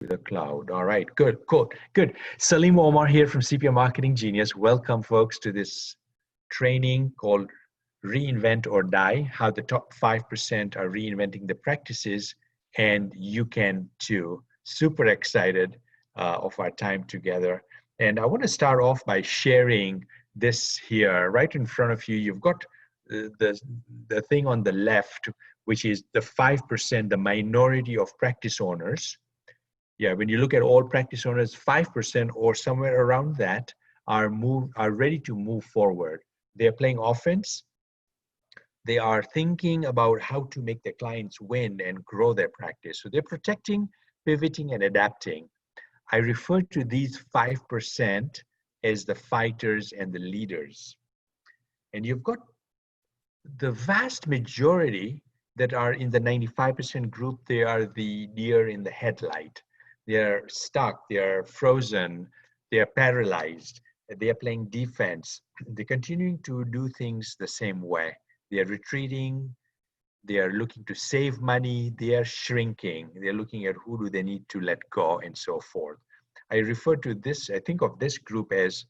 The cloud. All right, good, cool, good. Salim Omar here from CPA Marketing Genius. Welcome, folks, to this training called Reinvent or Die, how the top 5% are reinventing the practices, and you can too. Super excited of our time together. And I want to start off by sharing this here. Right in front of you, you've got the thing on the left, which is the 5%, the minority of practice owners. Yeah, when you look at all practice owners, 5% or somewhere around that are ready to move forward. They're playing offense. They are thinking about how to make their clients win and grow their practice. So they're protecting, pivoting, and adapting. I refer to these 5% as the fighters and the leaders. And you've got the vast majority that are in the 95% group. They are the deer in the headlight. They're stuck, they're frozen, they're paralyzed, they're playing defense. They're continuing to do things the same way. They're retreating, they are looking to save money, they are shrinking, they're looking at who do they need to let go and so forth. I refer to this, I think of this group as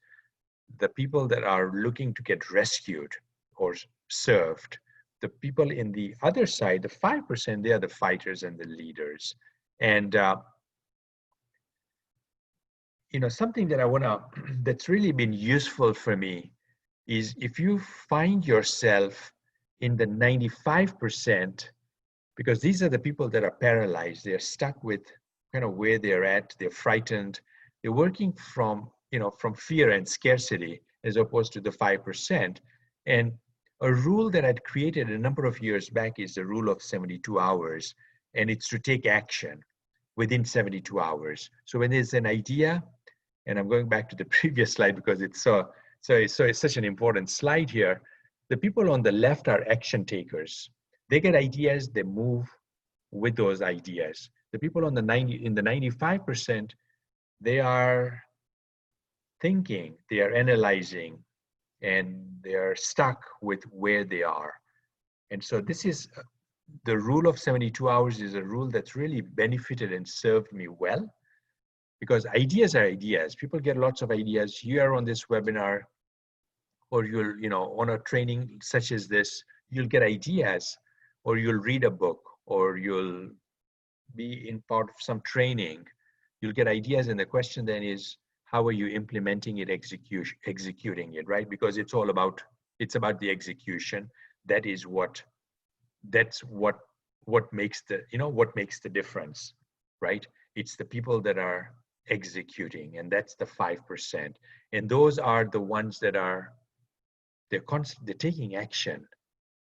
the people that are looking to get rescued or served. The people in the other side, the 5%, they are the fighters and the leaders. And something that I want to, that's really been useful for me is if you find yourself in the 95%, because these are the people that are paralyzed, they're stuck with kind of where they're at, they're frightened, they're working from fear and scarcity as opposed to the 5%. And a rule that I'd created a number of years back is the rule of 72 hours, and it's to take action within 72 hours. So when there's an idea, and I'm going back to the previous slide because it's such an important slide here. The people on the left are action takers. They get ideas, they move with those ideas. The people on the 95%, they are thinking, they are analyzing, and they are stuck with where they are. And so this is the rule of 72 hours is a rule that's really benefited and served me well. Because ideas are ideas. People get lots of ideas. You are on this webinar, or you'll, on a training such as this, you'll get ideas, or you'll read a book, or you'll be in part of some training. You'll get ideas, and the question then is, how are you implementing it, executing it, right? Because it's about the execution. That's what makes the difference, right? It's the people that are executing, and that's the 5%. And those are the ones that they're taking action.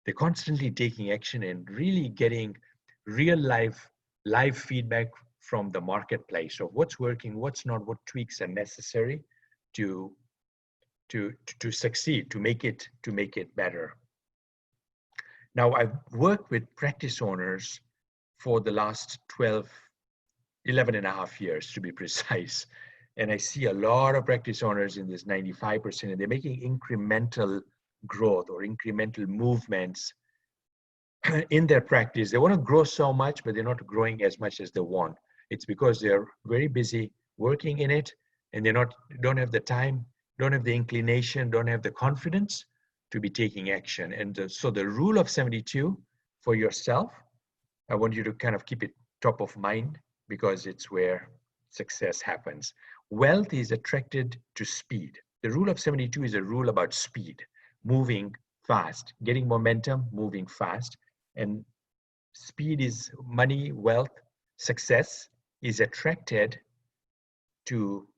They're constantly taking action and really getting real live feedback from the marketplace of what's working, what's not, what tweaks are necessary to succeed, to make it better. Now, I've worked with practice owners for the last 11 and a half years to be precise. And I see a lot of practice owners in this 95%, and they're making incremental growth or incremental movements in their practice. They want to grow so much, but they're not growing as much as they want. It's because they're very busy working in it, and don't have the time, don't have the inclination, don't have the confidence to be taking action. And so the rule of 72 for yourself, I want you to kind of keep it top of mind, because it's where success happens. Wealth is attracted to speed. The rule of 72 is a rule about speed, moving fast, getting momentum, moving fast. And speed is money, wealth, success is attracted to,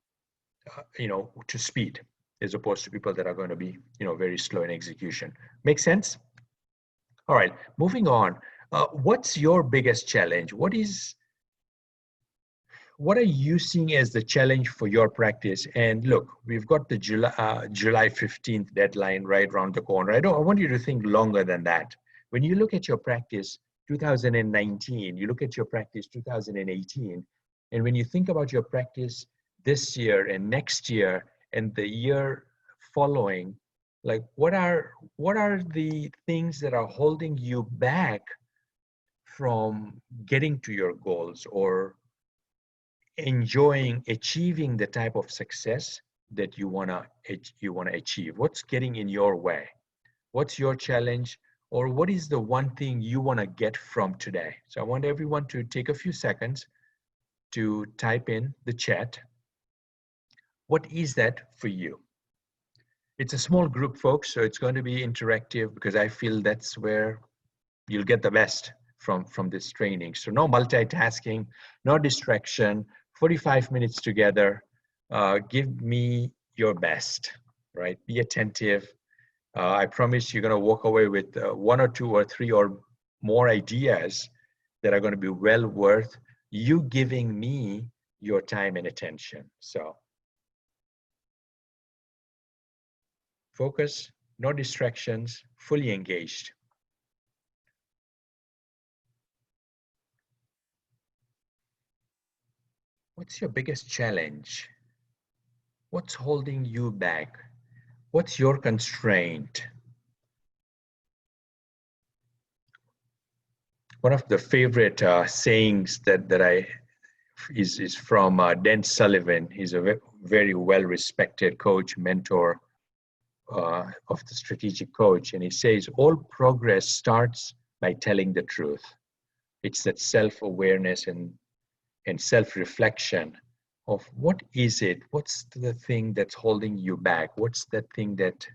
to speed, as opposed to people that are going to be, very slow in execution. Make sense? All right, moving on. What's your biggest challenge? What are you seeing as the challenge for your practice? And look, we've got the July 15th deadline right around the corner. I want you to think longer than that. When you look at your practice 2019, you look at your practice 2018, and when you think about your practice this year and next year and the year following, like what are the things that are holding you back from getting to your goals, or enjoying achieving the type of success that you wanna achieve? What's getting in your way? What's your challenge? Or what is the one thing you wanna get from today? So I want everyone to take a few seconds to type in the chat. What is that for you? It's a small group, folks, so it's going to be interactive because I feel that's where you'll get the best from this training. So no multitasking, no distraction, 45 minutes together. Give me your best, right? Be attentive. I promise you're going to walk away with one or two or three or more ideas that are going to be well worth you giving me your time and attention. So focus, no distractions, fully engaged. What's your biggest challenge? What's holding you back? What's your constraint? One of the favorite sayings that is from Dan Sullivan. He's a very well-respected coach, mentor of the strategic coach. And he says, all progress starts by telling the truth. It's that self-awareness and self-reflection of what is it? What's the thing that's holding you back? What's that thing that,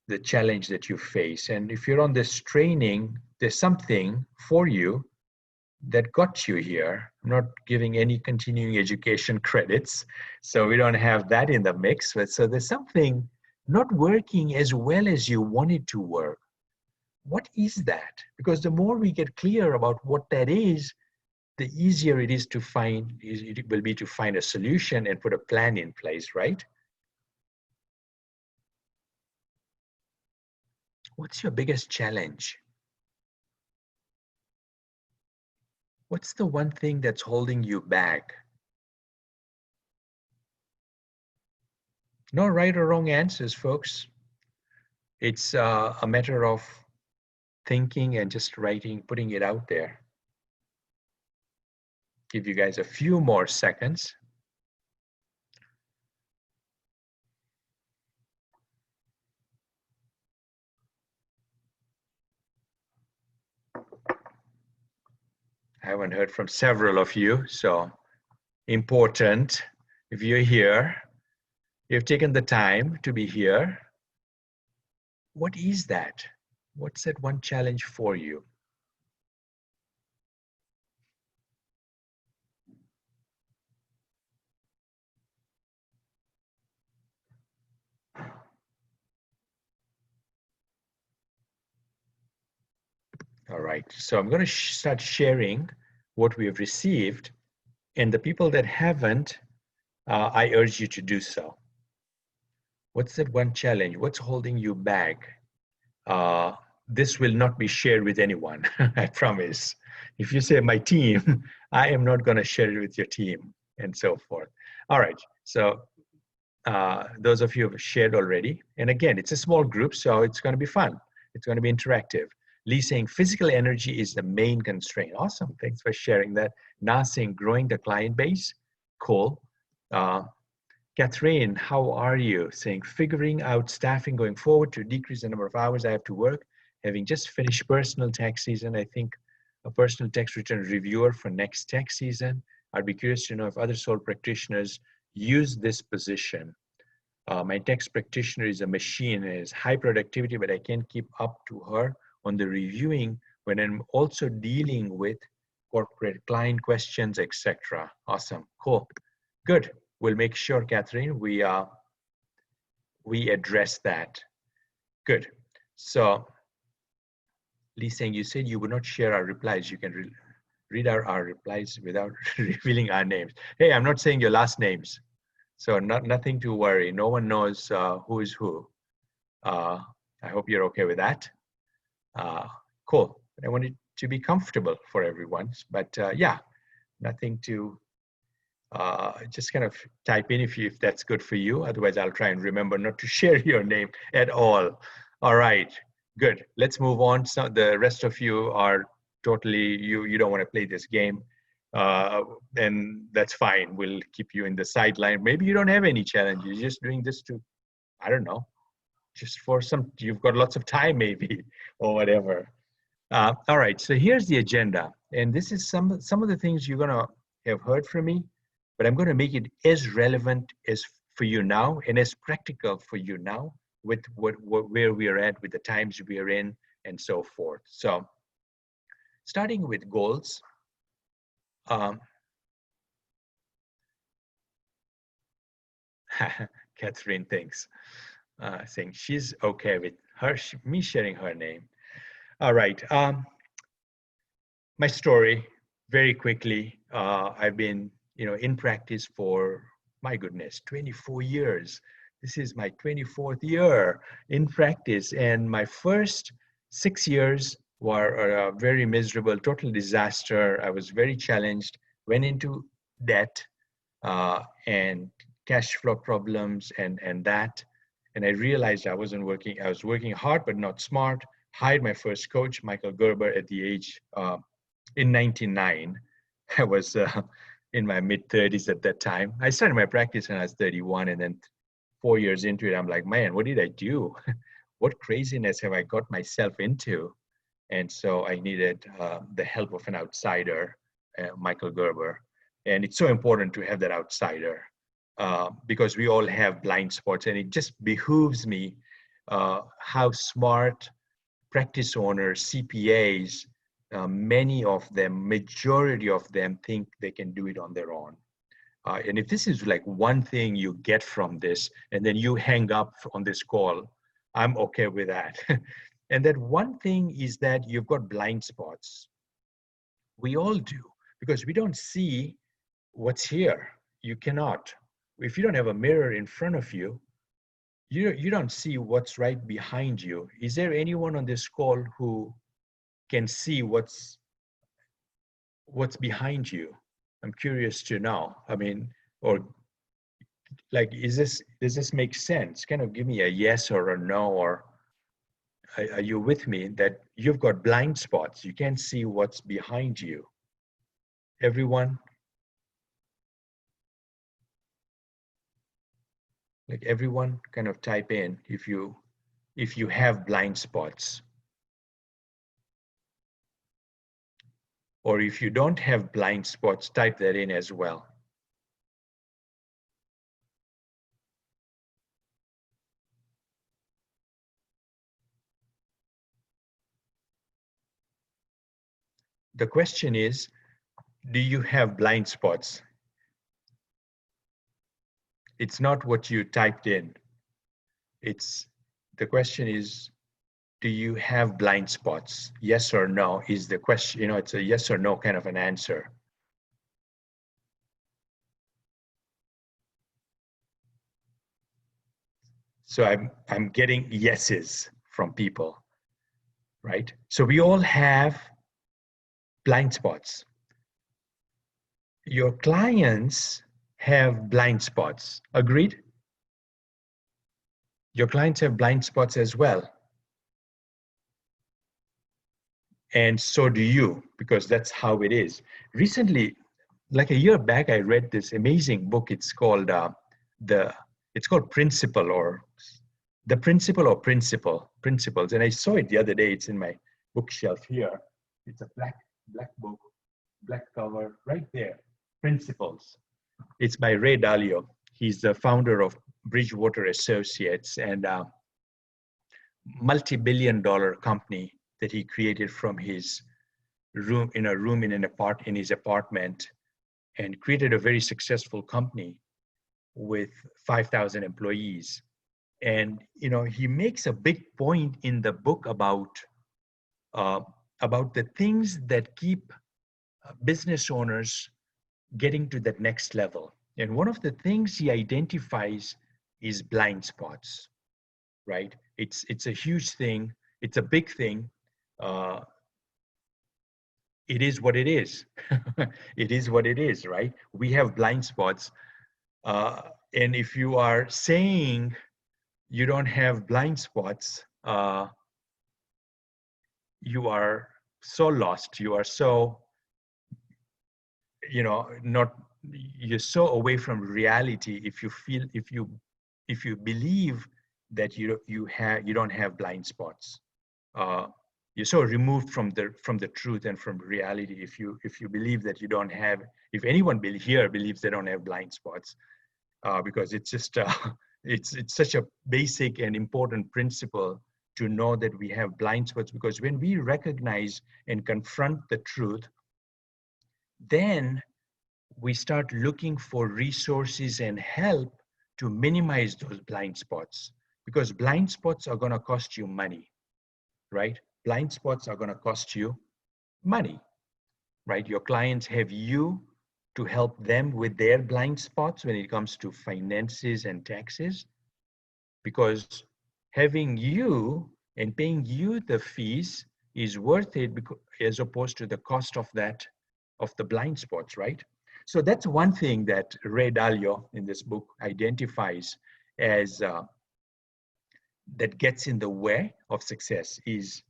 the challenge that you face? And if you're on this training, there's something for you that got you here. I'm not giving any continuing education credits, so we don't have that in the mix. But so there's something not working as well as you want it to work. What is that? Because the more we get clear about what that is, the easier it is to find, it will be to find a solution and put a plan in place, right? What's your biggest challenge? What's the one thing that's holding you back? No right or wrong answers, folks. It's a matter of thinking and just writing, putting it out there. Give you guys a few more seconds. I haven't heard from several of you, so important. If you're here, you've taken the time to be here. What is that? What's that one challenge for you? All right, so I'm going to start sharing what we have received, and the people that haven't, I urge you to do so. What's that one challenge? What's holding you back? This will not be shared with anyone, I promise. If you say my team, I am not going to share it with your team, and so forth. All right, so those of you who have shared already, and again, it's a small group, so it's going to be fun. It's going to be interactive. Lee saying physical energy is the main constraint. Awesome, thanks for sharing that. Na saying growing the client base. Cool. Catherine, how are you? Saying figuring out staffing going forward to decrease the number of hours I have to work. Having just finished personal tax season, I think a personal tax return reviewer for next tax season. I'd be curious to know if other sole practitioners use this position. My tax practitioner is a machine and is high productivity, but I can't keep up to her on the reviewing when I'm also dealing with corporate client questions, etc. Awesome, cool, good. We'll make sure, Catherine, we address that. Good. So, Lee saying, you said you would not share our replies. You can read our replies without revealing our names. Hey, I'm not saying your last names. So nothing to worry. No one knows who is who. I hope you're okay with that. Cool. I want it to be comfortable for everyone. But yeah, nothing to just kind of type in if that's good for you. Otherwise, I'll try and remember not to share your name at all. All right, good. Let's move on. So the rest of you are totally, you don't want to play this game. uh, and that's fine. We'll keep you in the sideline. Maybe you don't have any challenges. You're just doing this to, I don't know, just for some, you've got lots of time maybe, or whatever. All right, so here's the agenda. And this is some of the things you're gonna have heard from me, but I'm gonna make it as relevant as for you now and as practical for you now with where we are at, with the times we are in, and so forth. So starting with goals, um, Catherine thinks, saying she's okay with me sharing her name. All right, my story very quickly. I've been, in practice for, my goodness, 24 years. This is my 24th year in practice, and my first 6 years were a very miserable, total disaster. I was very challenged, went into debt, and cash flow problems and that. And I realized I wasn't working. I was working hard, but not smart. Hired my first coach, Michael Gerber, at the age in 99. I was in my mid 30s at that time. I started my practice when I was 31, and then 4 years into it, I'm like, man, what did I do? What craziness have I got myself into? And so I needed the help of an outsider, Michael Gerber. And it's so important to have that outsider because we all have blind spots, and it just behooves me how smart practice owners, CPAs, many of them, majority of them think they can do it on their own. And if this is like one thing you get from this, and then you hang up on this call, I'm okay with that. And that one thing is that you've got blind spots. We all do, because we don't see what's here. You cannot. If you don't have a mirror in front of you, you don't see what's right behind you. Is there anyone on this call who can see what's behind you? I'm curious to know. I mean, or like, does this make sense? Kind of give me a yes or a no, or are you with me that you've got blind spots? You can't see what's behind you. Everyone? Like, everyone kind of type in if you have blind spots. Or if you don't have blind spots, type that in as well. The question is, do you have blind spots? It's not what you typed in. The question is, do you have blind spots? Yes or no is the question. It's a yes or no kind of an answer. So I'm getting yeses from people, right? So we all have blind spots. Your clients have blind spots. Agreed? Your clients have blind spots as well. And so do you, because that's how it is. Recently, like a year back, I read this amazing book. It's called Principle, or The Principle, or Principles. And I saw it the other day. It's in my bookshelf here. It's a black book, black cover, right there. Principles. It's by Ray Dalio. He's the founder of Bridgewater Associates, and multi-billion-dollar company that he created from his room in his apartment, and created a very successful company with 5,000 employees. And he makes a big point in the book about the things that keep business owners getting to that next level. And one of the things he identifies is blind spots, right? It's a huge thing. It's a big thing. It is what it is. It is what it is, right? We have blind spots. And if you are saying you don't have blind spots, you are so lost. You are so, not, you're so away from reality if you feel, if you believe that you don't have blind spots. uh, you're so removed from the truth and from reality if you believe that you don't have, if anyone here believes they don't have blind spots, because it's just it's such a basic and important principle to know that we have blind spots, because when we recognize and confront the truth, then we start looking for resources and help to minimize those blind spots, because blind spots are going to cost you money, right? Blind spots are going to cost you money, right? Your clients have you to help them with their blind spots when it comes to finances and taxes, because having you and paying you the fees is worth it, because, as opposed to the cost of that, of the blind spots, right? So that's one thing that Ray Dalio in this book identifies as that gets in the way of success is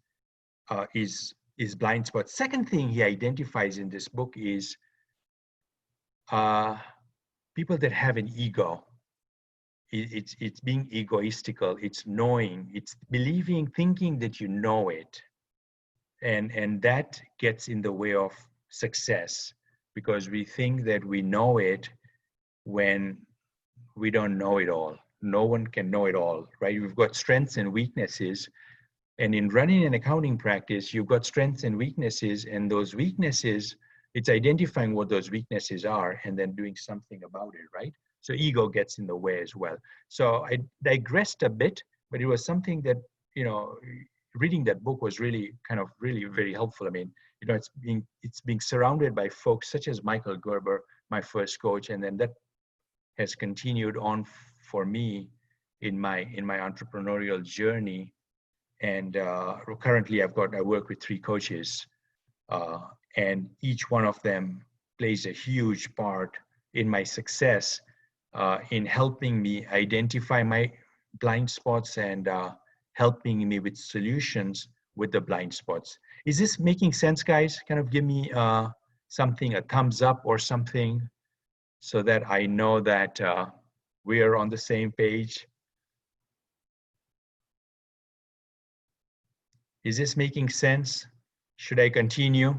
blind spots. Second thing he identifies in this book is people that have an ego. It's being egoistical. It's knowing. It's believing, thinking that you know it, and that gets in the way of success, because we think that we know it when we don't know it all. No one can know it all, right? We've got strengths and weaknesses. And in running an accounting practice, you've got strengths and weaknesses, and those weaknesses, it's identifying what those weaknesses are and then doing something about it, right? So ego gets in the way as well. So I digressed a bit, but it was something that, reading that book was really kind of really very helpful. I mean, it's being surrounded by folks such as Michael Gerber, my first coach, and then that has continued on for me in my entrepreneurial journey. And currently I work with 3 coaches, and each one of them plays a huge part in my success, in helping me identify my blind spots and helping me with solutions with the blind spots. Is this making sense, guys? Kind of give me something, a thumbs up or something, so that I know that we are on the same page. Is this making sense? Should I continue?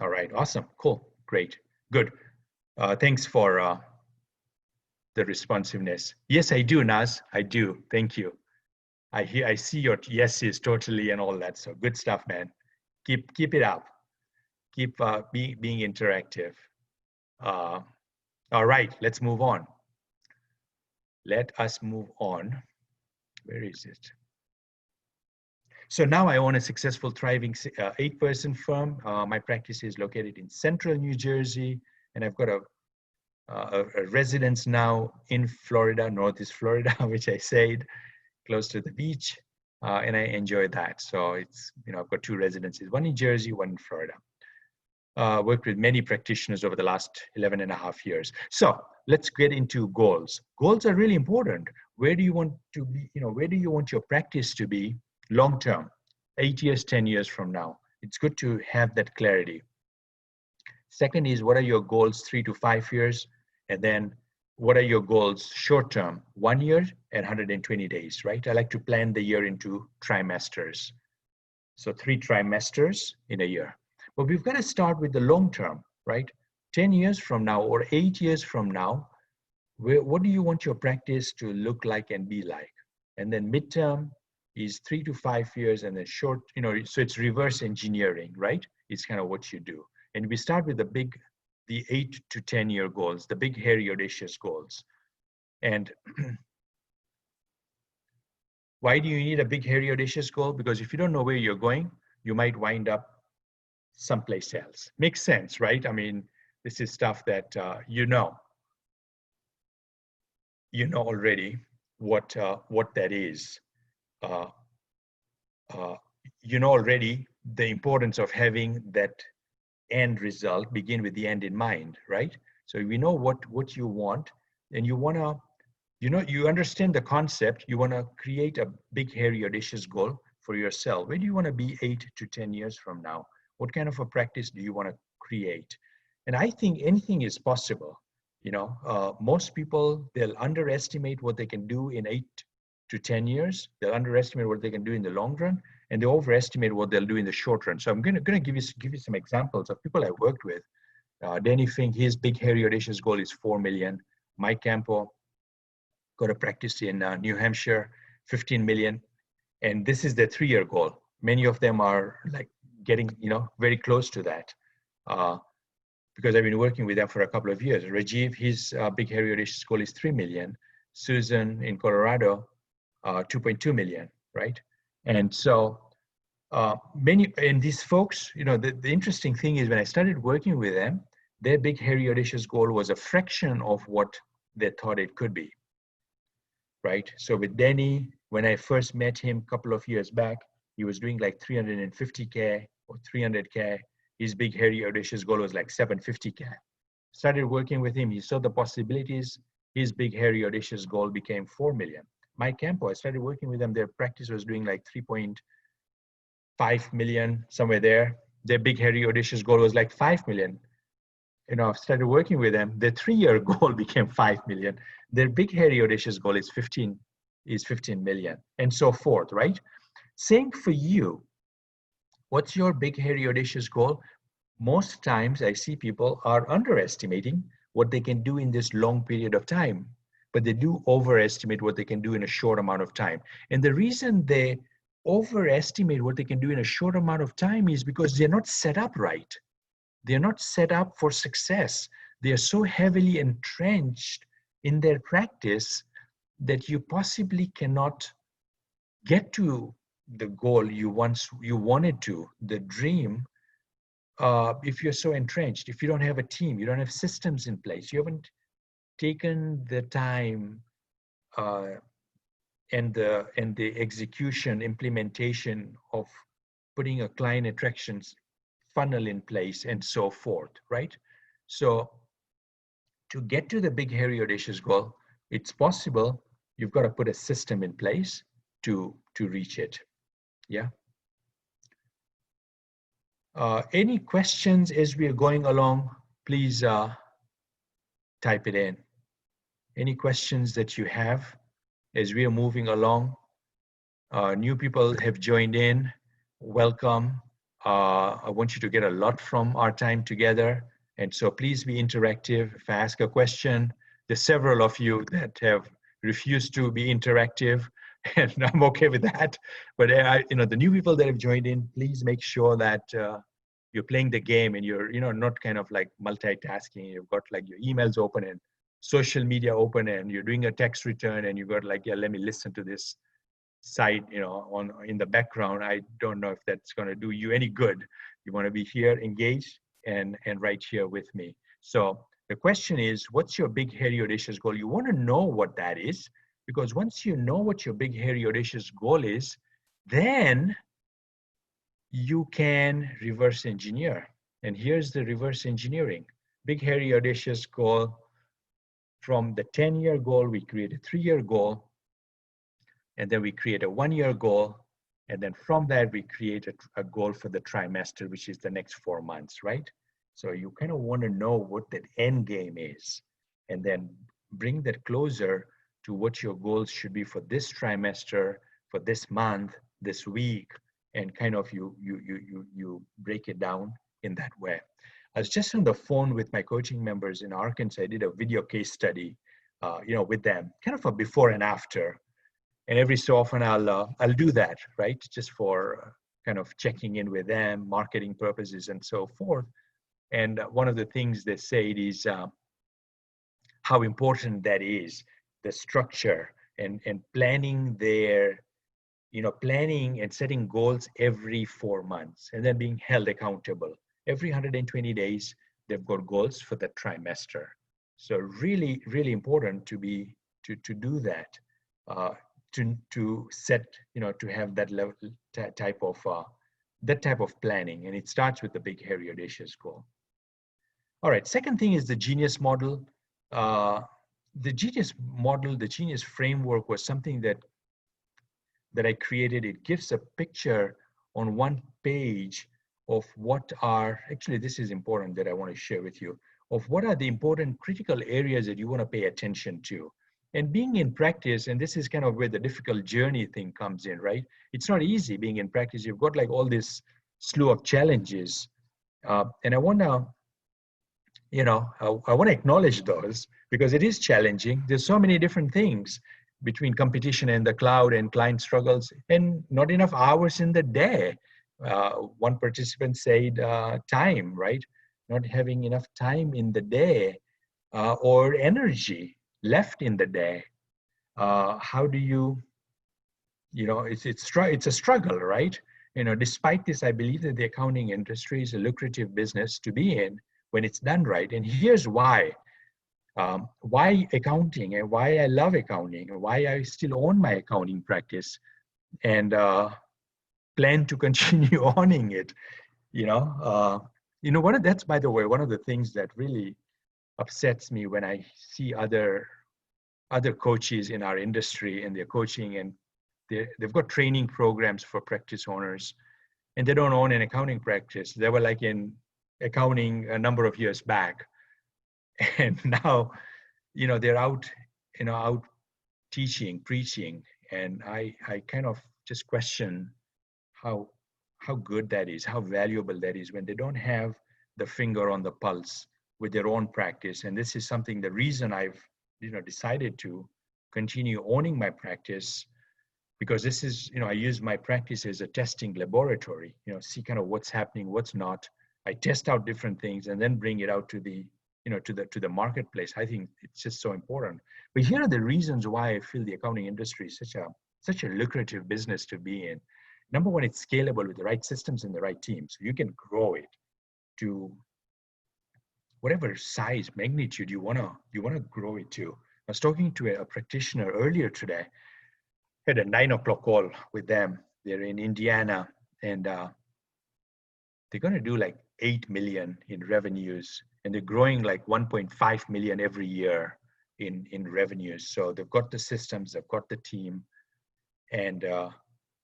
All right, awesome, cool, great, good. Thanks for the responsiveness. Yes, I do, Naz, I do, thank you. I see your yeses totally and all that, so good stuff, man. Keep it up. Keep being interactive. All right, let's move on. Let us move on. Where is it? So now I own a successful, thriving 8-person firm. My practice is located in central New Jersey, and I've got a residence now in Florida, Northeast Florida, which I said, close to the beach, and I enjoy that. So it's, I've got 2 residences, one in Jersey, one in Florida. Worked with many practitioners over the last 11 and a half years. So let's get into goals. Goals are really important. Where do you want to be? Where do you want your practice to be long term, 8 years, 10 years from now? It's good to have that clarity. Second is, what are your goals 3 to 5 years? And then what are your goals short term, 1 year and 120 days, right? I like to plan the year into trimesters. So 3 trimesters in a year. But we've got to start with the long term, right? 10 years from now or 8 years from now, what do you want your practice to look like and be like? And then midterm is 3 to 5 years, and then short, so it's reverse engineering, right? It's kind of what you do. And we start with the 8 to 10 year goals, the big, hairy, audacious goals. And why do you need a big, hairy, audacious goal? Because if you don't know where you're going, you might wind up someplace else. Makes sense, right? I mean, this is stuff that you know already what that is. You know already the importance of having that end result begin with the end in mind, right? So we know what you want, and you want to you understand the concept. You want to create a big, hairy, audacious goal for yourself. Where do you want to be 8 to 10 years from now? What kind of a practice do you want to create? And I think anything is possible. Most people, they'll underestimate what they can do in 8 to 10 years. They'll underestimate what they can do in the long run, and they overestimate what they'll do in the short run. So I'm going to give you some examples of people I worked with. Danny Fink, his big, hairy, audacious goal is 4 million. Mike Campo got a practice in New Hampshire, 15 million. And this is their 3-year goal. Many of them are like getting, very close to that. Because I've been working with them for a couple of years. Rajiv, his big, hairy, audacious goal is 3 million. Susan in Colorado, 2.2 million, right? And so and these folks, the interesting thing is when I started working with them, their big, hairy, audacious goal was a fraction of what they thought it could be, right? So with Denny, when I first met him a couple of years back, he was doing like 350K or 300K. His big, hairy, audacious goal was like 750K. Started working with him, he saw the possibilities. His big, hairy, audacious goal became 4 million. Mike Campo, I started working with them, their practice was doing like 3.5 million, somewhere there. Their big, hairy, audacious goal was like 5 million. I've started working with them, their 3-year goal became 5 million. Their big, hairy, audacious goal is 15 million, and so forth, right? Same for you. What's your big, hairy, audacious goal? Most times I see people are underestimating what they can do in this long period of time, but they do overestimate what they can do in a short amount of time. And the reason they overestimate what they can do in a short amount of time is because they're not set up right. They're not set up for success. They are so heavily entrenched in their practice that you possibly cannot get to the goal you wanted to, the dream, if you're so entrenched, if you don't have a team, you don't have systems in place, you haven't taken the time and the execution, implementation of putting a client attractions funnel in place and so forth, right? So to get to the big, hairy, audacious goal, it's possible. You've got to put a system in place to reach it. Yeah. Any questions as we are going along? Please type it in. Any questions that you have as we are moving along? New people have joined in. Welcome. I want you to get a lot from our time together. And so please be interactive. If I ask a question, there's several of you that have refused to be interactive, and I'm okay with that. But the new people that have joined in, please make sure that you're playing the game and you're not kind of like multitasking. You've got like your emails open and social media open, and you're doing a text return, and you've got like, yeah, let me listen to this site, in the background. I don't know if that's going to do you any good. You want to be here, engaged, and right here with me. So the question is, what's your big, hairy, audacious goal? You want to know what that is, because once you know what your big, hairy, audacious goal is, then you can reverse engineer. And here's the reverse engineering. Big, hairy, audacious goal. From the 10-year goal, we create a 3-year goal. And then we create a 1-year goal. And then from that, we create a goal for the trimester, which is the next 4 months, right? So you kind of want to know what that end game is, and then bring that closer to what your goals should be for this trimester, for this month, this week, and kind of you break it down in that way. I was just on the phone with my coaching members in Arkansas. I did a video case study, with them, kind of a before and after. And every so often I'll do that, right? Just for kind of checking in with them, marketing purposes, and so forth. And one of the things they said is how important that is, the structure and planning their, planning and setting goals every 4 months, and then being held accountable. Every 120 days, they've got goals for the trimester. So really, really important to do that, to set, to have that level, type of planning. And it starts with the big, hairy, audacious goal. All right, second thing is the Genius model. the GTS model, the Genius framework was something that I created. It gives a picture on one page of what are, actually this is important that I want to share with you, of what are the important critical areas that you want to pay attention to. And being in practice, and this is kind of where the difficult journey thing comes in, right? It's not easy being in practice. You've got like all this slew of challenges. And I want to, I want to acknowledge those because it is challenging. There's so many different things between competition and the cloud and client struggles, and not enough hours in the day. One participant said time, right? Not having enough time in the day or energy left in the day. How do you, it's a struggle, right? Despite this, I believe that the accounting industry is a lucrative business to be in when it's done right. And here's why. Why accounting and why I love accounting and why I still own my accounting practice and plan to continue owning it. That's, by the way, one of the things that really upsets me when I see other coaches in our industry and they're coaching and they've got training programs for practice owners and they don't own an accounting practice. They were like in accounting a number of years back. And now, they're out teaching, preaching. And I kind of just question how good that is, how valuable that is when they don't have the finger on the pulse with their own practice. And this is something, the reason I've, decided to continue owning my practice, because this is, I use my practice as a testing laboratory, see kind of what's happening, what's not. I test out different things and then bring it out to the, to the marketplace. I think it's just so important. But here are the reasons why I feel the accounting industry is such a lucrative business to be in. Number one, it's scalable with the right systems and the right team. So you can grow it to whatever size, magnitude you wanna grow it to. I was talking to a practitioner earlier today. Had a 9 o'clock call with them. They're in Indiana, and they're gonna do like 8 million in revenues, and they're growing like 1.5 million every year in revenues. So they've got the systems, they've got the team, and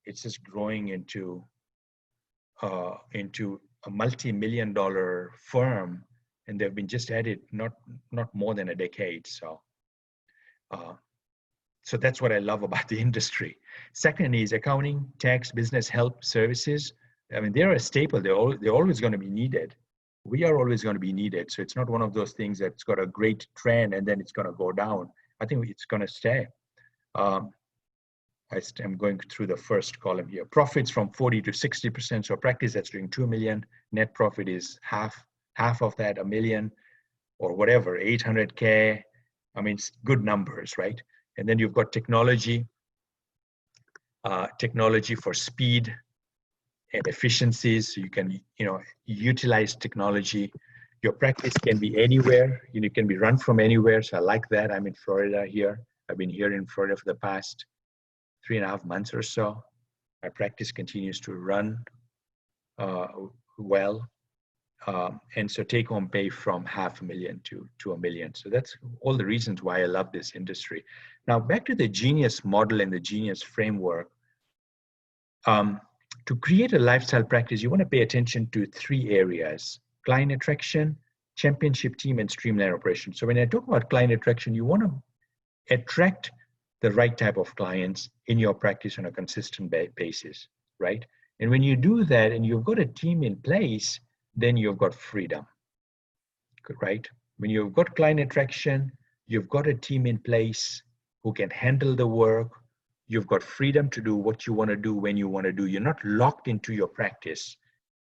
it's just growing into a multi-million-dollar firm, and they've been just at it not more than a decade. So so that's what I love about the industry. Second is accounting, tax, business help services. I mean, they're a staple. They're always going to be needed. We are always going to be needed. So it's not one of those things that's got a great trend and then it's going to go down. I think it's going to stay. I'm going through the first column here. Profits from 40 to 60%. So practice that's doing 2 million. Net profit is half of that, 1 million or whatever, 800K. I mean, it's good numbers, right? And then you've got technology for speed and efficiencies. So you can, utilize technology. Your practice can be anywhere. It can be run from anywhere. So I like that. I'm in Florida here. I've been here in Florida for the past 3.5 months or so. My practice continues to run well. And so take home pay from $500,000 to $1 million. So that's all the reasons why I love this industry. Now back to the Genius model and the Genius framework. To create a lifestyle practice, you want to pay attention to 3 areas: client attraction, championship team, and streamline operations. So when I talk about client attraction, you want to attract the right type of clients in your practice on a consistent basis, right? And when you do that and you've got a team in place, then you've got freedom, right? When you've got client attraction, you've got a team in place who can handle the work. You've got freedom to do what you want to do when you want to do. You're not locked into your practice,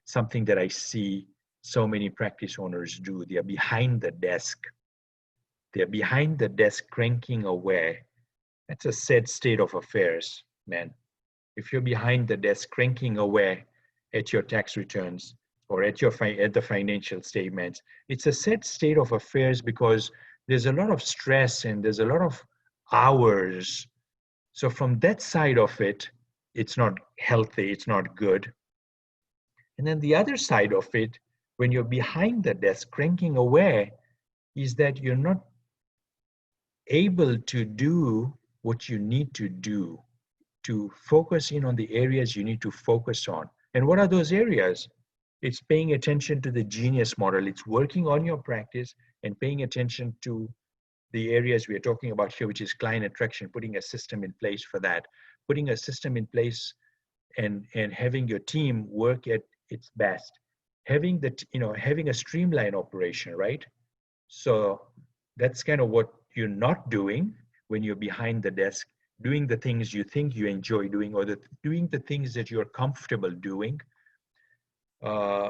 something that I see so many practice owners do. They are behind the desk. They're behind the desk cranking away. That's a sad state of affairs, man. If you're behind the desk cranking away at your tax returns or at the financial statements, it's a sad state of affairs because there's a lot of stress and there's a lot of hours. So from that side of it, it's not healthy, it's not good. And then the other side of it, when you're behind the desk cranking away, is that you're not able to do what you need to do to focus in on the areas you need to focus on. And what are those areas? It's paying attention to the genius model. It's working on your practice and paying attention to the areas we are talking about here, which is client attraction, putting a system in place for that, putting a system in place and having your team work at its best, having having a streamlined operation, right? So that's kind of what you're not doing when you're behind the desk, doing the things you think you enjoy doing, or doing the things that you're comfortable doing. uh,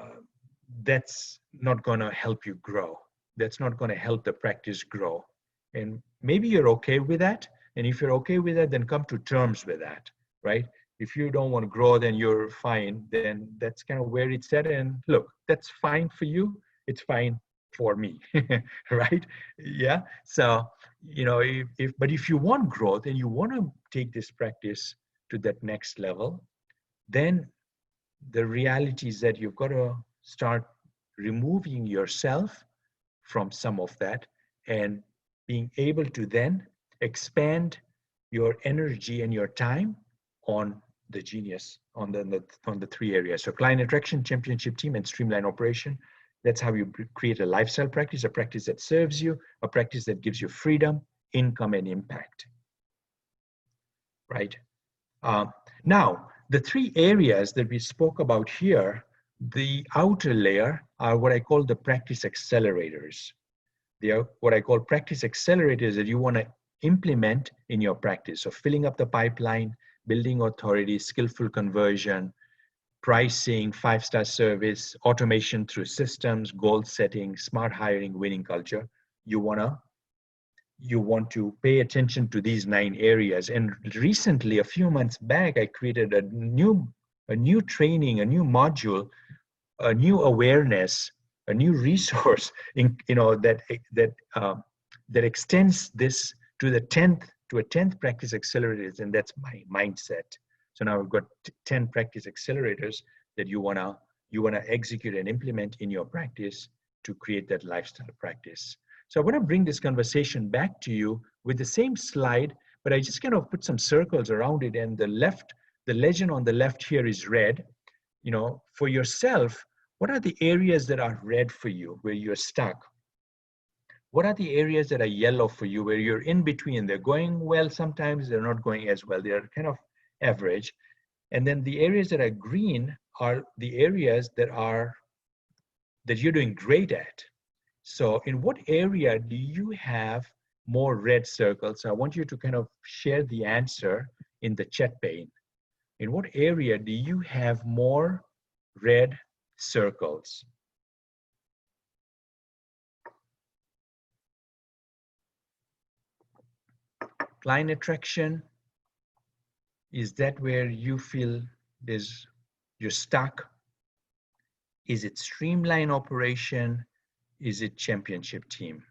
that's not going to help you grow. That's not going to help the practice grow. And maybe you're okay with that. And if you're okay with that, then come to terms with that, right? If you don't want to grow, then you're fine. Then that's kind of where it's at. And look, that's fine for you. It's fine for me, right? Yeah. So, but if you want growth and you want to take this practice to that next level, then the reality is that you've got to start removing yourself from some of that and being able to then expand your energy and your time on the genius, on the three areas. So client attraction, championship team, and streamline operation. That's how you create a lifestyle practice, a practice that serves you, a practice that gives you freedom, income, and impact, right? Now, the three areas that we spoke about here, the outer layer are what I call the practice accelerators. They are what I call practice accelerators that you want to implement in your practice. So filling up the pipeline, building authority, skillful conversion, pricing, five-star service, automation through systems, goal setting, smart hiring, winning culture. You want to pay attention to these 9 areas. And recently, a few months back, I created a new training, a new module, a new awareness, a new resource that extends this to the 10th practice accelerators, and that's my mindset. So now we've got 10 practice accelerators that you wanna execute and implement in your practice to create that lifestyle practice. So I want to bring this conversation back to you with the same slide, but I just kind of put some circles around it. And the legend on the left here is red. For yourself, what are the areas that are red for you, where you're stuck? What are the areas that are yellow for you, where you're in between? They're going well sometimes, they're not going as well. They're kind of average. And then the areas that are green are the areas that you're doing great at. So in what area do you have more red circles? I want you to kind of share the answer in the chat pane. In what area do you have more red circles? Client attraction, is that where you feel you're stuck? Is it streamline operation? Is it championship team?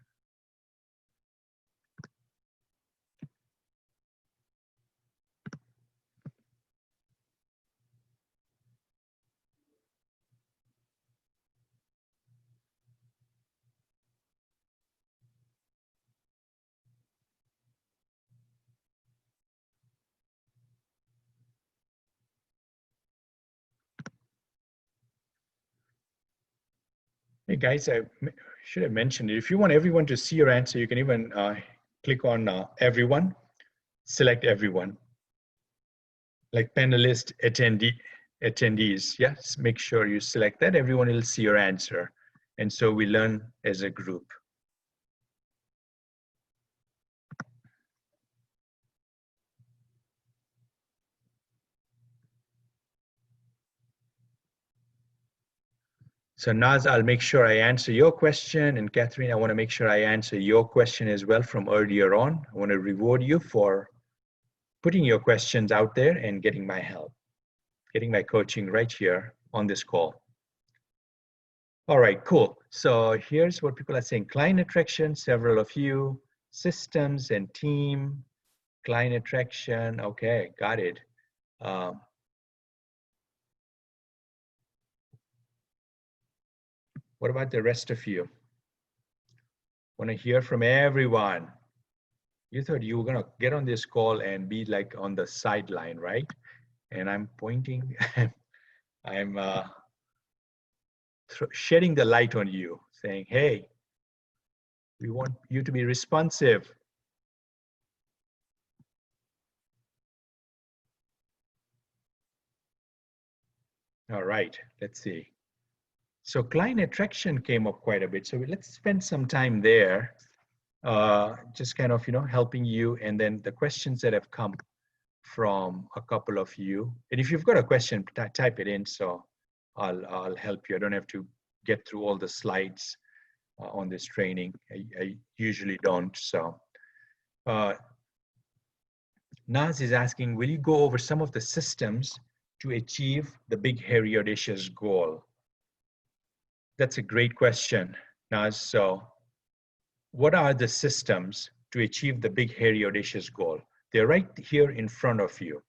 Hey guys, I should have mentioned it. If you want everyone to see your answer, you can even click on everyone, select everyone, like panelist attendees. Yes, make sure you select that. Everyone will see your answer. And so we learn as a group. So Naz, I'll make sure I answer your question. And Catherine, I want to make sure I answer your question as well from earlier on. I want to reward you for putting your questions out there and getting my help, getting my coaching right here on this call. All right, cool. So here's what people are saying. Client attraction, several of you. Systems and team, client attraction. Okay, got it. What about the rest of you? Want to hear from everyone. You thought you were gonna get on this call and be like on the sideline, right? And I'm pointing, I'm shedding the light on you, saying, hey, we want you to be responsive. All right, let's see. So client attraction came up quite a bit. So let's spend some time there, just kind of, helping you. And then the questions that have come from a couple of you. And if you've got a question, type it in. So I'll help you. I don't have to get through all the slides on this training. I usually don't. So Naz is asking, will you go over some of the systems to achieve the big, hairy, audacious goal? That's a great question, Naz. So what are the systems to achieve the big, hairy, audacious goal? They're right here in front of you,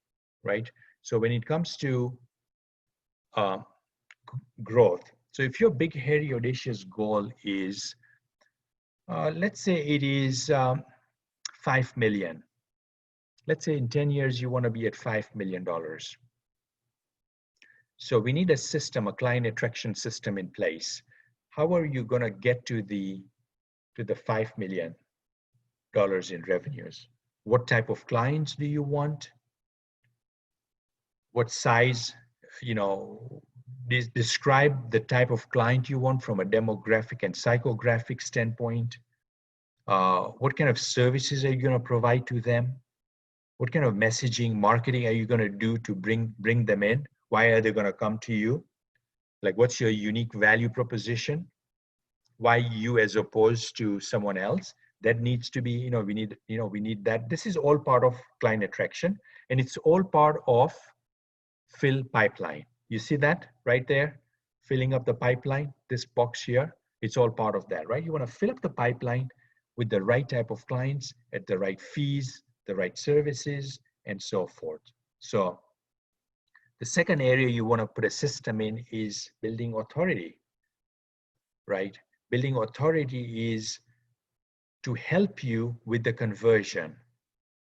right? So when it comes to growth, so if your big, hairy, audacious goal is, let's say it is 5 million. Let's say in 10 years, you want to be at $5 million. So we need a system, a client attraction system in place. How are you going to get to the $5 million in revenues? What type of clients do you want? What size, describe the type of client you want from a demographic and psychographic standpoint. What kind of services are you going to provide to them? What kind of messaging, marketing are you going to do to bring them in? Why are they going to come to you? Like, what's your unique value proposition? Why you as opposed to someone else? That needs to be, we need that. This is all part of client attraction, and it's all part of fill pipeline. You see that right there? Filling up the pipeline, this box here, it's all part of that, right? You want to fill up the pipeline with the right type of clients at the right fees, the right services, and so forth. So the second area you want to put a system in is building authority, right? Building authority is to help you with the conversion.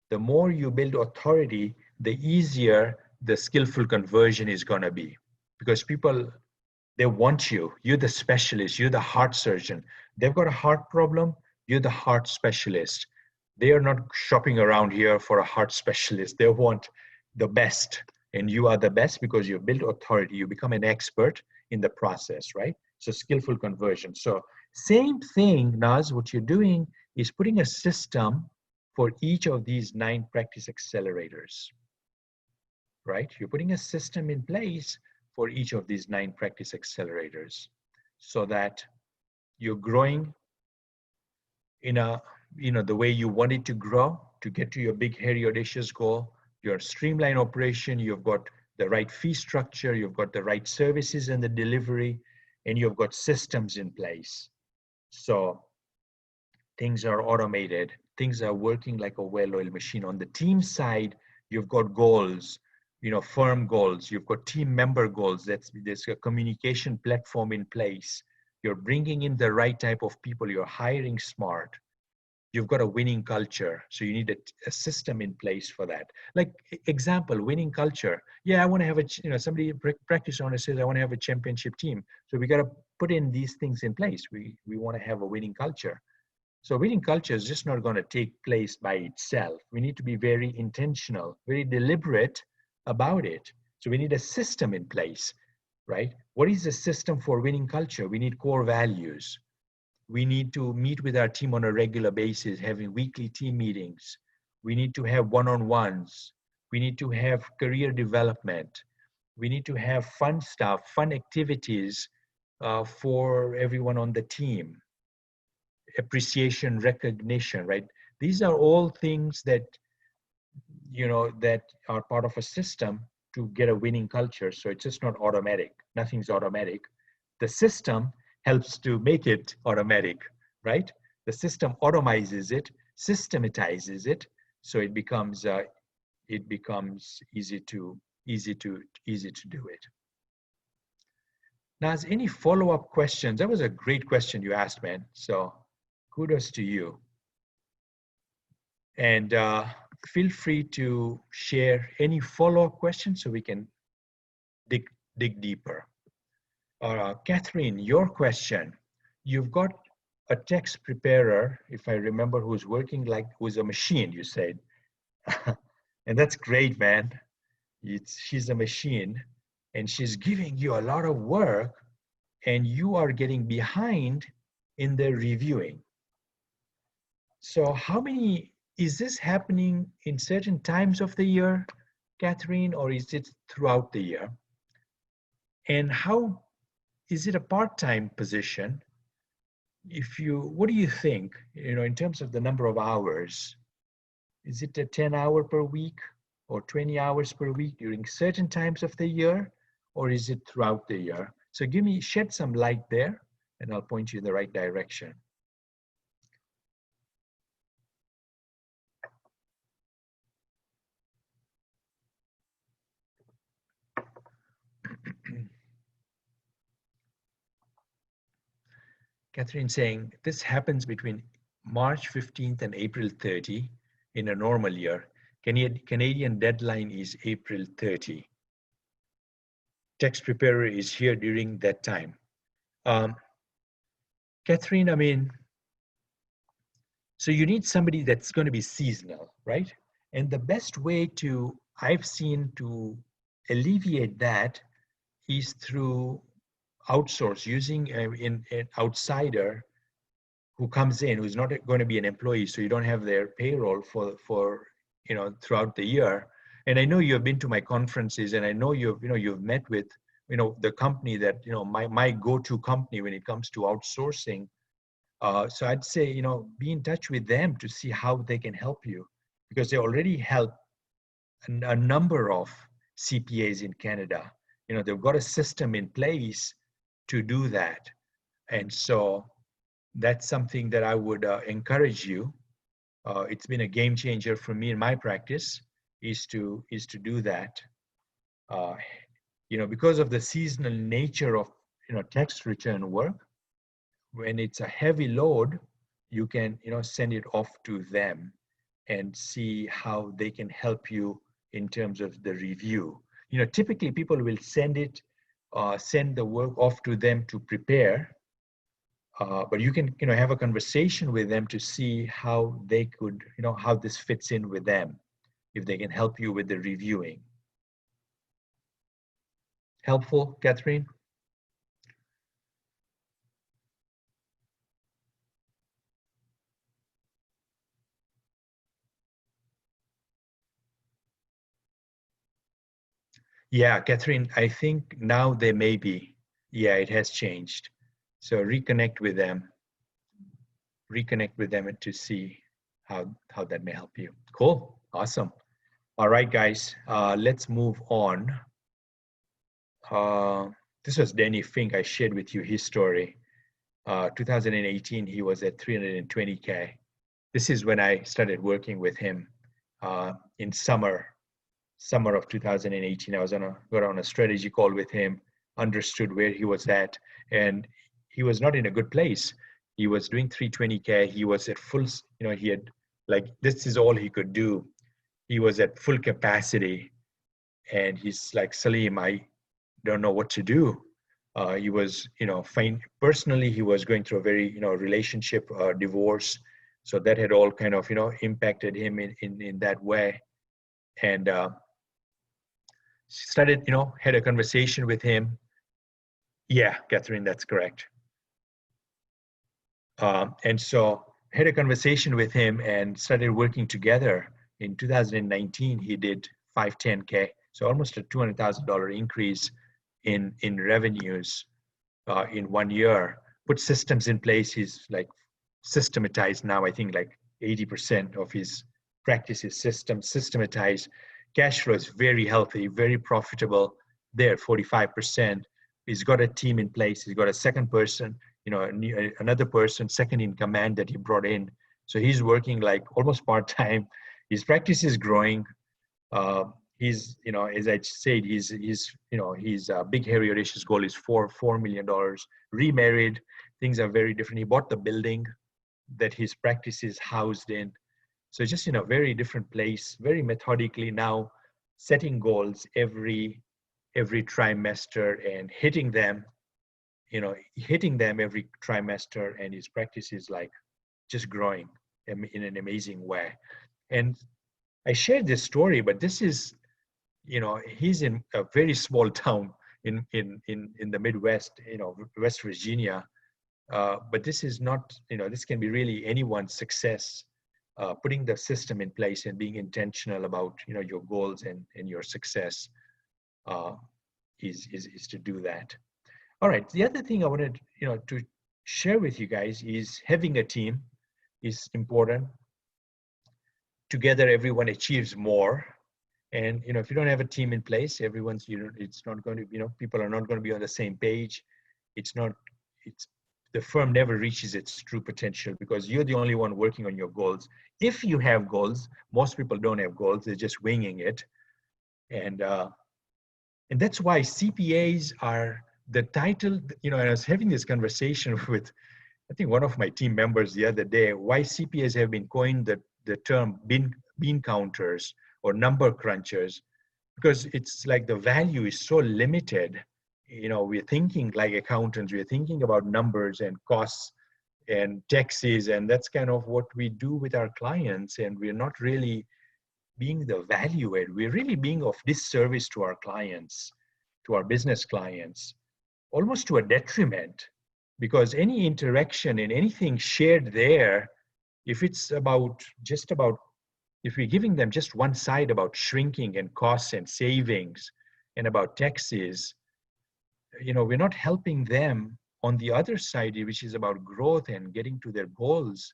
The more you build authority, the easier the skillful conversion is going to be, because people, they want you. You're the specialist. You're the heart surgeon. They've got a heart problem. You're the heart specialist. They are not shopping around here for a heart specialist. They want the best. And you are the best because you build authority. You become an expert in the process, right? So skillful conversion. So same thing, Naz, what you're doing is putting a system for each of these 9 practice accelerators, right? You're putting a system in place for each of these 9 practice accelerators so that you're growing in the way you want it to grow to get to your big, hairy, audacious goal. Your streamlined operation, you've got the right fee structure, you've got the right services and the delivery, and you've got systems in place. So things are automated, things are working like a well-oiled machine. On the team side, you've got goals, firm goals, you've got team member goals. There's a communication platform in place. You're bringing in the right type of people, you're hiring smart. You've got a winning culture, so you need a system in place for that. Like example, winning culture. Yeah, I want to have somebody practice owner says I want to have a championship team. So we got to put in these things in place. We want to have a winning culture. So winning culture is just not going to take place by itself. We need to be very intentional, very deliberate about it. So we need a system in place, right? What is the system for winning culture? We need core values. We need to meet with our team on a regular basis, having weekly team meetings. We need to have one-on-ones. We need to have career development. We need to have fun stuff, fun activities for everyone on the team. Appreciation, recognition, right? These are all things that, that are part of a system to get a winning culture. So it's just not automatic. Nothing's automatic. The system helps to make it automatic, right? The system automizes it, systematizes it, so it becomes easy to do it. Naz, any follow-up questions? That was a great question you asked, man. So kudos to you. And feel free to share any follow-up questions so we can dig deeper. Catherine, your question. You've got a text preparer, if I remember, who's a machine, you said. And that's great, man. She's a machine and she's giving you a lot of work and you are getting behind in the reviewing. So is this happening in certain times of the year, Catherine, or is it throughout the year? And how is it a part-time position? What do you think, in terms of the number of hours? Is it a 10-hour per week or 20 hours per week during certain times of the year, or is it throughout the year? So shed some light there, and I'll point you in the right direction. Catherine saying, this happens between March 15th and April 30 in a normal year. Canadian deadline is April 30. Text preparer is here during that time. Catherine, so you need somebody that's going to be seasonal, right? And the best way I've seen to alleviate that is through outsource, using an outsider who comes in, who's not going to be an employee, so you don't have their payroll for throughout the year. And I know you've been to my conferences, and I know you've met with the company that my go-to company when it comes to outsourcing. So I'd say be in touch with them to see how they can help you, because they already help a number of CPAs in Canada. They've got a system in place to do that, and so that's something that I would encourage you. It's been a game changer for me in my practice, is to do that. Because of the seasonal nature of tax return work, when it's a heavy load, you can send it off to them and see how they can help you in terms of the review. Typically people will send the work off to them to prepare. But you can, have a conversation with them to see how they could, how this fits in with them, if they can help you with the reviewing. Helpful, Catherine? Yeah, Catherine, I think now they may be. Yeah, it has changed. So reconnect with them and to see how that may help you. Cool, awesome. All right, guys, let's move on. This was Danny Fink. I shared with you his story. 2018, he was at 320K. This is when I started working with him in summer of 2018. I was got on a strategy call with him, understood where he was at, and he was not in a good place. He was doing 320K. He was at full, he had this is all he could do. He was at full capacity, and he's like, Salim, I don't know what to do. He was, fine. Personally, he was going through a very, relationship divorce. So that had all kind of, impacted him in that way. And started, had a conversation with him. Yeah, Catherine, that's correct. And so had a conversation with him and started working together. In 2019, he did 510K. So almost a $200,000 increase in revenues in 1 year. Put systems in place. He's like systematized now. I think like 80% of his practice is systematized. Cash flow is very healthy, very profitable. There, 45%. He's got a team in place. He's got a second person, another person, second in command that he brought in. So he's working like almost part-time. His practice is growing. He's, as I said, his big hairy audacious goal is $4 million. Remarried, things are very different. He bought the building that his practice is housed in. So just in a very different place, very methodically now, setting goals every trimester and hitting them, hitting them every trimester, and his practice is like just growing in an amazing way. And I shared this story, but this is, he's in a very small town in the Midwest, West Virginia. But this is not, this can be really anyone's success. Putting the system in place and being intentional about, your goals and your success uh, is to do that. All right. The other thing I wanted, to share with you guys is having a team is important. Together, everyone achieves more. And if you don't have a team in place, everyone's, it's not going to, people are not going to be on the same page. It's not, it's the firm never reaches its true potential because you're the only one working on your goals. If you have goals, most people don't have goals; they're just winging it, and that's why CPAs are the title. And I was having this conversation with, I think, one of my team members the other day. Why CPAs have been coined the term bean counters or number crunchers, because it's like the value is so limited. We're thinking like accountants, we're thinking about numbers and costs and taxes, and that's kind of what we do with our clients, and we're not really being the value add. We're really being of disservice to our clients, to our business clients, almost to a detriment, because any interaction and anything shared there, if it's if we're giving them just one side about shrinking and costs and savings and about taxes, we're not helping them on the other side, which is about growth and getting to their goals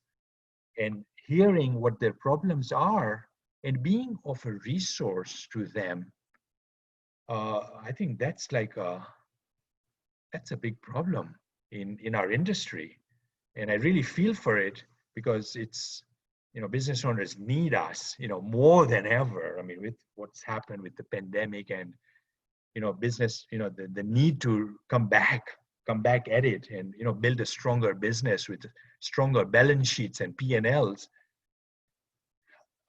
and hearing what their problems are and being of a resource to them. I think that's that's a big problem in our industry. And I really feel for it because it's, business owners need us, more than ever. I mean, with what's happened with the pandemic and, business, the need to come back at it and, build a stronger business with stronger balance sheets and P&Ls.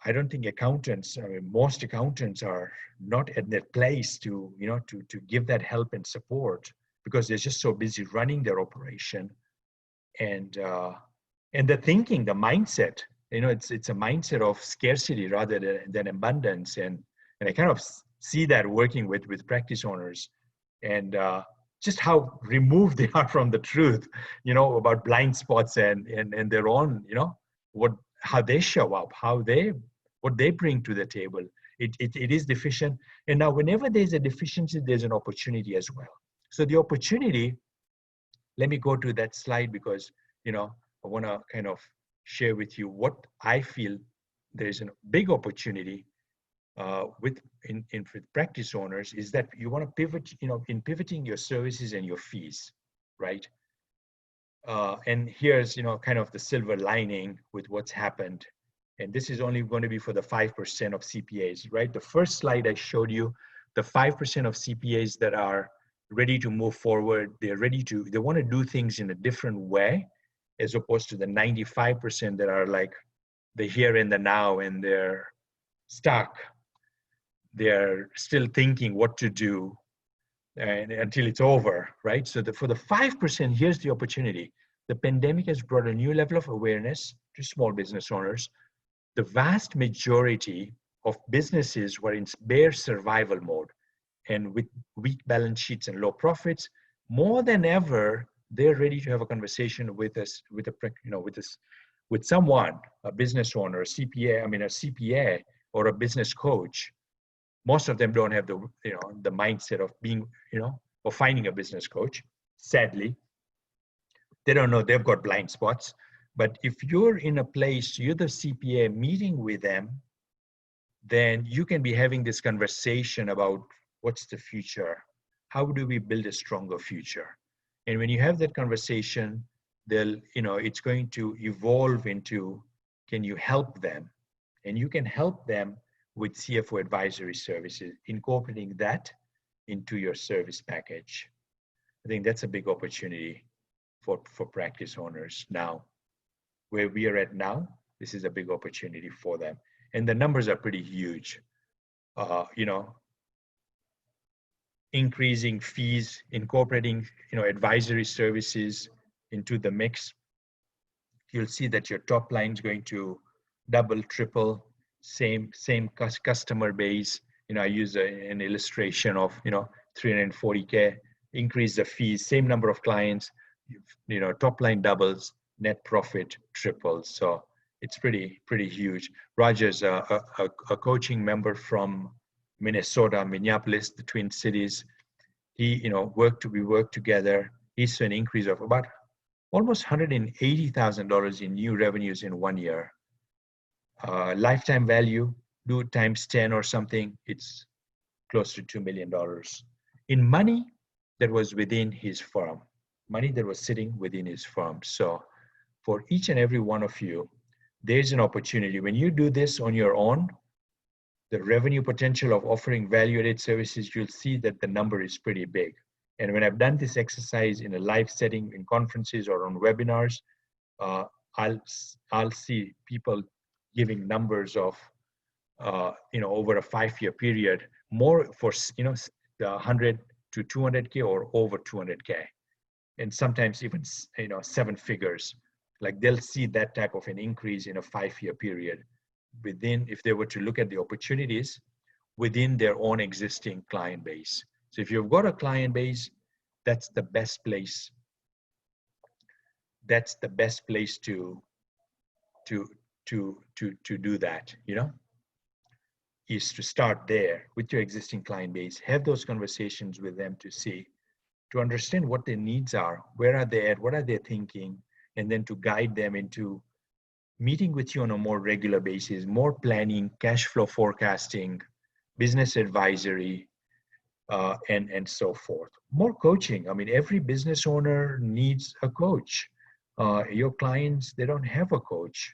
I don't think accountants, I mean, most accountants are not at that place to, to give that help and support because they're just so busy running their operation. And the thinking, the mindset, it's a mindset of scarcity rather than abundance. And I kind of see that working with practice owners and just how removed they are from the truth, about blind spots and their own, how they show up, what they bring to the table. It is deficient. And now whenever there's a deficiency, there's an opportunity as well. So the opportunity, let me go to that slide because, I want to kind of share with you what I feel there's a big opportunity with practice owners is that you want to pivot, in pivoting your services and your fees, right? And here's, kind of the silver lining with what's happened. And this is only going to be for the 5% of CPAs, right? The first slide I showed you, the 5% of CPAs that are ready to move forward, they want to do things in a different way, as opposed to the 95% that are like the here and the now, and they're stuck. They're still thinking what to do and until it's over, right? So for the 5%, here's the opportunity. The pandemic has brought a new level of awareness to small business owners. The vast majority of businesses were in bare survival mode, and with weak balance sheets and low profits, more than ever, they're ready to have a conversation with us, with someone, a business owner, a CPA or a business coach. Most of them don't have the mindset of being, of finding a business coach. Sadly, they don't know, they've got blind spots. But if you're in a place, you're the CPA meeting with them, then you can be having this conversation about what's the future? How do we build a stronger future? And when you have that conversation, it's going to evolve into, can you help them? And you can help them with CFO advisory services, incorporating that into your service package. I think that's a big opportunity for practice owners now. Where we are at now, this is a big opportunity for them. And the numbers are pretty huge. You know, increasing fees, incorporating, you know, advisory services into the mix, you'll see that your top line is going to double, triple, same customer base. You know, I use an illustration of, you know, 340K, increase the fees, same number of clients, you know, top line doubles, net profit triples. So it's pretty huge. Roger's a coaching member from Minnesota, Minneapolis, the Twin Cities. He, you know, we worked together. He's an increase of about almost $180,000 in new revenues in 1 year. Lifetime value, do it times 10 or something, it's close to $2 million. In money that was within his firm, money that was sitting within his firm. So for each and every one of you, there's an opportunity. When you do this on your own, the revenue potential of offering value-added services, you'll see that the number is pretty big. And when I've done this exercise in a live setting, in conferences or on webinars, I'll see people giving numbers of, you know, over a 5-year period, more for, you know, the 100 to 200K or over 200K, and sometimes even, you know, 7 figures. Like they'll see that type of an increase in a 5-year period within, if they were to look at the opportunities within their own existing client base. So if you've got a client base, that's the best place. That's the best place to do that, you know, is to start there with your existing client base, have those conversations with them to understand what their needs are, where are they at, what are they thinking, and then to guide them into meeting with you on a more regular basis, more planning, cash flow forecasting, business advisory, and so forth. More coaching. I mean, every business owner needs a coach. Your clients, they don't have a coach.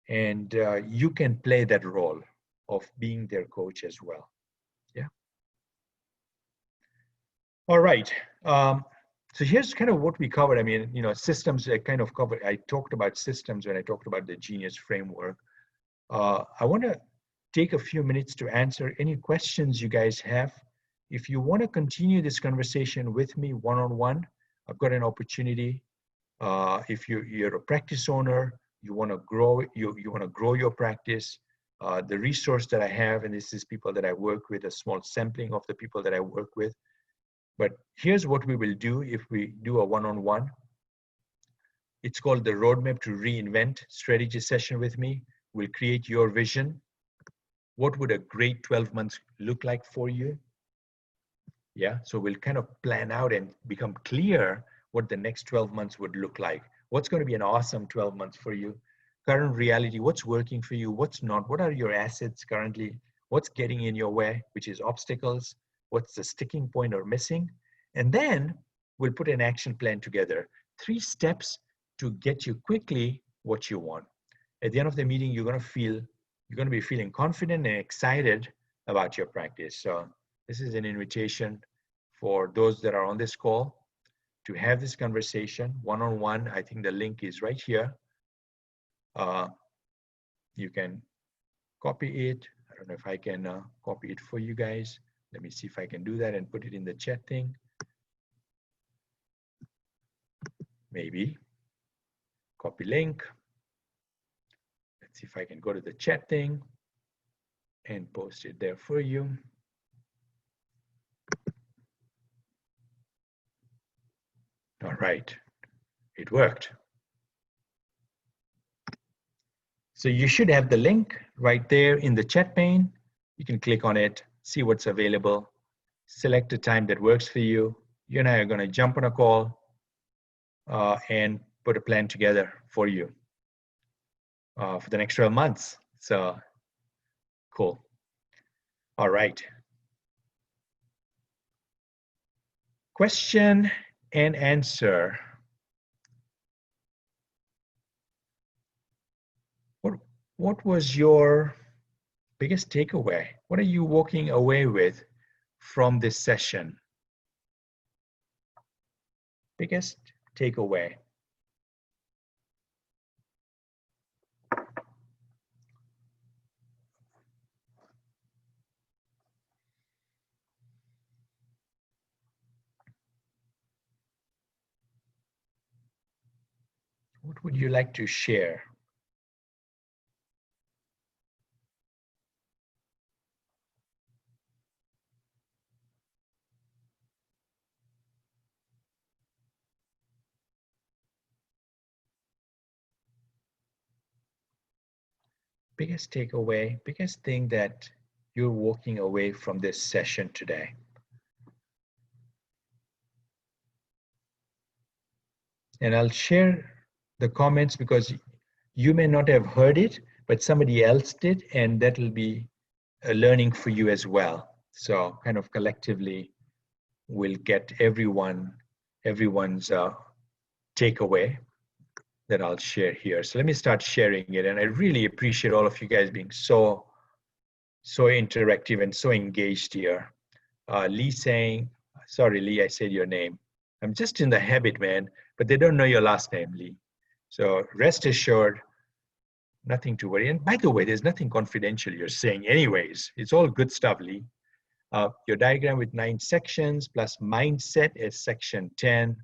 And you can play that role of being their coach as well. Yeah. All right. So here's kind of what we covered. I mean, you know, systems, I kind of covered. I talked about systems when I talked about the Genius framework. I want to take a few minutes to answer any questions you guys have. If you want to continue this conversation with me one-on-one, I've got an opportunity. If you're a practice owner, you want to grow, you want to grow your practice. The resource that I have, and this is people that I work with, a small sampling of the people that I work with. But here's what we will do if we do a one-on-one. It's called the Roadmap to Reinvent strategy session with me. We'll create your vision. What would a great 12 months look like for you? Yeah, so we'll kind of plan out and become clear what the next 12 months would look like. What's going to be an awesome 12 months for you? Current reality, what's working for you, what's not? What are your assets currently? What's getting in your way, which is obstacles? What's the sticking point or missing? And then we'll put an action plan together. 3 steps to get you quickly what you want. At the end of the meeting, you're going to be feeling confident and excited about your practice. So this is an invitation for those that are on this call to have this conversation one-on-one. I think the link is right here. You can copy it. I don't know if I can copy it for you guys. Let me see if I can do that and put it in the chat thing. Maybe. Copy link. Let's see if I can go to the chat thing and post it there for you. All right, it worked. So you should have the link right there in the chat pane. You can click on it, see what's available, select a time that works for you. You and I are going to jump on a call and put a plan together for you for the next 12 months. So cool. All right. Question and answer. What was your biggest takeaway? What are you walking away with from this session? Biggest takeaway. What would you like to share? Biggest takeaway, biggest thing that you're walking away from this session today. And I'll share the comments because you may not have heard it, but somebody else did, and that will be a learning for you as well. So kind of collectively, we'll get everyone's takeaway that I'll share here. So let me start sharing it. And I really appreciate all of you guys being so interactive and so engaged here. Lee saying, sorry, Lee, I said your name. I'm just in the habit, man, but they don't know your last name, Lee. So rest assured, nothing to worry. And by the way, there's nothing confidential you're saying anyways. It's all good stuff, Lee. Your diagram with 9 sections plus mindset is section 10.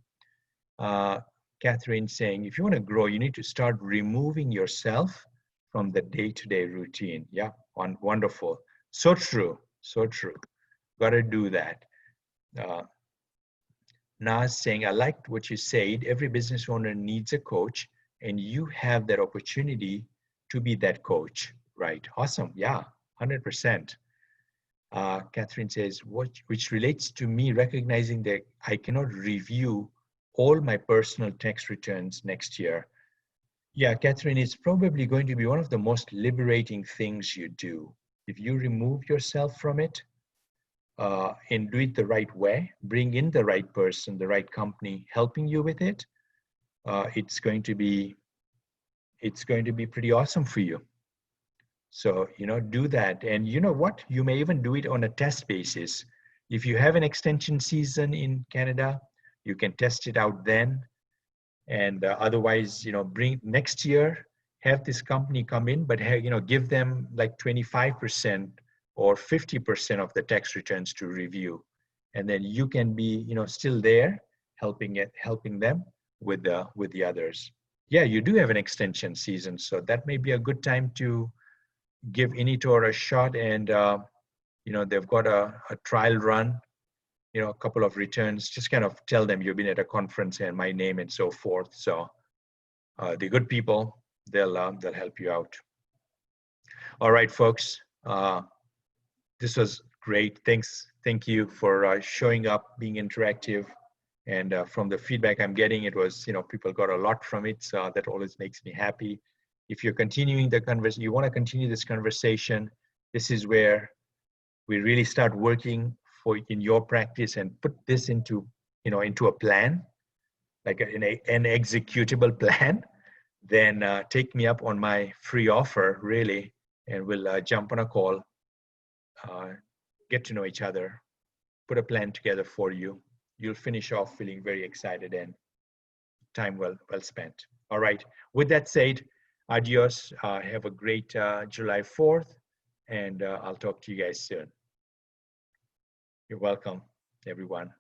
Catherine saying, if you want to grow, you need to start removing yourself from the day-to-day routine. Yeah, wonderful. So true, so true. Got to do that. Naz saying, I liked what you said. Every business owner needs a coach, and you have that opportunity to be that coach. Right, awesome, yeah, 100%. Catherine says, which relates to me recognizing that I cannot review all my personal tax returns next year. Yeah, Catherine, it's probably going to be one of the most liberating things you do. If you remove yourself from it and do it the right way, bring in the right person, the right company helping you with it, it's going to be pretty awesome for you. So, do that. And you know what? You may even do it on a test basis. If you have an extension season in Canada, you can test it out then. And otherwise, bring next year, have this company come in, but give them like 25% or 50% of the tax returns to review. And then you can be, still there helping them with the others. Yeah, you do have an extension season. So that may be a good time to give Initor a shot, and they've got a trial run, a couple of returns. Just kind of tell them you've been at a conference and my name and so forth. So the good people, they'll help you out. All right, folks, this was great. Thank you for showing up, being interactive, and from the feedback I'm getting, it was people got a lot from it. So that always makes me happy. If you're continuing the conversation, you want to continue this conversation, this is where we really start working in your practice and put this into a plan, like an executable plan. Then take me up on my free offer, really, and we'll jump on a call, get to know each other, put a plan together for you. You'll finish off feeling very excited and time well spent. All right. With that said, adios. Have a great July 4th, and I'll talk to you guys soon. You're welcome, everyone.